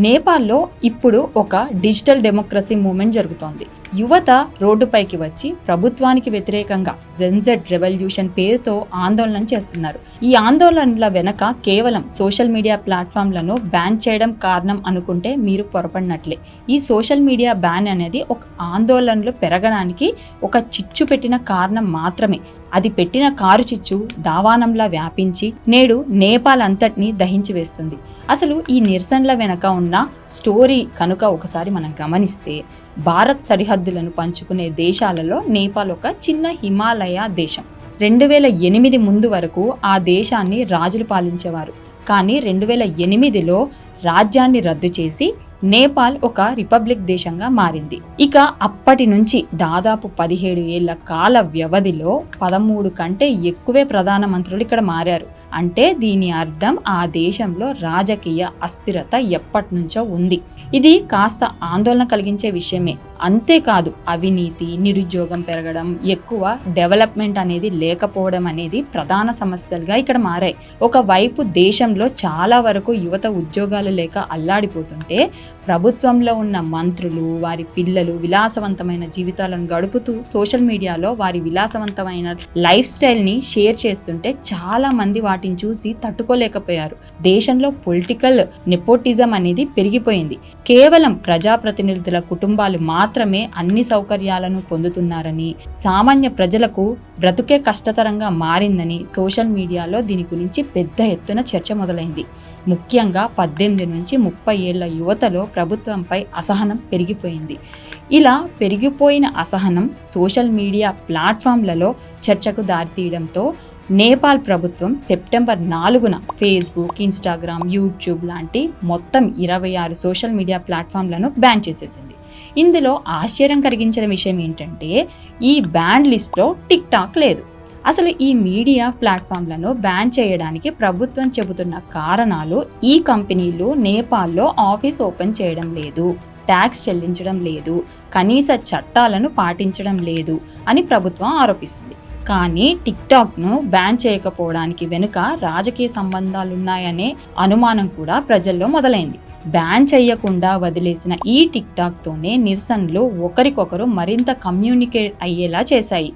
నేపాల్లో ఇప్పుడు ఒక డిజిటల్ డెమోక్రసీ మూవ్మెంట్ జరుగుతోంది. యువత రోడ్డుపైకి వచ్చి ప్రభుత్వానికి వ్యతిరేకంగా జెన్జెడ్ రెవల్యూషన్ పేరుతో ఆందోళన చేస్తున్నారు. ఈ ఆందోళనల వెనక కేవలం సోషల్ మీడియా ప్లాట్ఫామ్లను బ్యాన్ చేయడం కారణం అనుకుంటే మీరు పొరపడినట్లే. ఈ సోషల్ మీడియా బ్యాన్ అనేది ఒక ఆందోళనలు పెరగడానికి ఒక చిచ్చు పెట్టిన కారణం మాత్రమే. అది పెట్టిన కారు చిచ్చు దావానంలా వ్యాపించి నేడు నేపాల్ అంతటినీ దహించి వేస్తుంది. అసలు ఈ నిరసనల వెనక ఉన్న స్టోరీ కనుక ఒకసారి మనం గమనిస్తే, భారత్ సరిహద్దులను పంచుకునే దేశాలలో నేపాల్ ఒక చిన్న హిమాలయ దేశం. 2008 ముందు వరకు ఆ దేశాన్ని రాజులు పాలించేవారు. కానీ 2008లో రాజ్యాన్ని రద్దు చేసి నేపాల్ ఒక రిపబ్లిక్ దేశంగా మారింది. ఇక అప్పటి నుంచి దాదాపు 17 ఏళ్ల కాల వ్యవధిలో 13 కంటే ఎక్కువే ప్రధానమంత్రులు ఇక్కడ మారారు. అంటే దీని అర్థం ఆ దేశంలో రాజకీయ అస్థిరత ఎప్పటి నుంచో ఉంది. ఇది కాస్త ఆందోళన కలిగించే విషయమే. అంతేకాదు, అవినీతి, నిరుద్యోగం పెరగడం, ఎక్కువ డెవలప్మెంట్ అనేది లేకపోవడం అనేది ప్రధాన సమస్యలుగా ఇక్కడ మారాయి. ఒకవైపు దేశంలో చాలా వరకు యువత ఉద్యోగాలు లేక అల్లాడిపోతుంటే, ప్రభుత్వంలో ఉన్న మంత్రులు వారి పిల్లలు విలాసవంతమైన జీవితాలను గడుపుతూ సోషల్ మీడియాలో వారి విలాసవంతమైన లైఫ్ స్టైల్ని షేర్ చేస్తుంటే చాలా మంది వాటిని చూసి తట్టుకోలేకపోయారు. దేశంలో పొలిటికల్ నెపోటిజం అనేది పెరిగిపోయింది. కేవలం ప్రజాప్రతినిధుల కుటుంబాలు మాత్రమే అన్ని సౌకర్యాలను పొందుతున్నారని, సామాన్య ప్రజలకు బ్రతుకే కష్టతరంగా మారిందని సోషల్ మీడియాలో దీని గురించి పెద్ద ఎత్తున చర్చ మొదలైంది. ముఖ్యంగా 18 నుంచి 30 ఏళ్ల యువతలో ప్రభుత్వంపై అసహనం పెరిగిపోయింది. ఇలా పెరిగిపోయిన అసహనం సోషల్ మీడియా ప్లాట్ఫామ్లలో చర్చకు దారితీయడంతో నేపాల్ ప్రభుత్వం సెప్టెంబర్ 4న ఫేస్బుక్, ఇన్స్టాగ్రామ్, యూట్యూబ్ లాంటి మొత్తం 26 సోషల్ మీడియా ప్లాట్ఫామ్లను బ్యాన్ చేసేసింది. ఇందులో ఆశ్చర్యం కలిగించిన విషయం ఏంటంటే, ఈ బ్యాన్ లిస్ట్లో టిక్ టాక్ లేదు. అసలు ఈ మీడియా ప్లాట్ఫామ్లను బ్యాన్ చేయడానికి ప్రభుత్వం చెబుతున్న కారణాలు, ఈ కంపెనీలు నేపాల్లో ఆఫీస్ ఓపెన్ చేయడం లేదు, ట్యాక్స్ చెల్లించడం లేదు, కనీస చట్టాలను పాటించడం లేదు అని ప్రభుత్వం ఆరోపిస్తుంది. కానీ టిక్టాక్ను బ్యాన్ చేయకపోవడానికి వెనుక రాజకీయ సంబంధాలున్నాయనే అనుమానం కూడా ప్రజల్లో మొదలైంది. బ్యాన్ చేయకుండా వదిలేసిన ఈ టిక్టాక్తోనే నిరసనలు ఒకరికొకరు మరింత కమ్యూనికేట్ అయ్యేలా చేశాయి.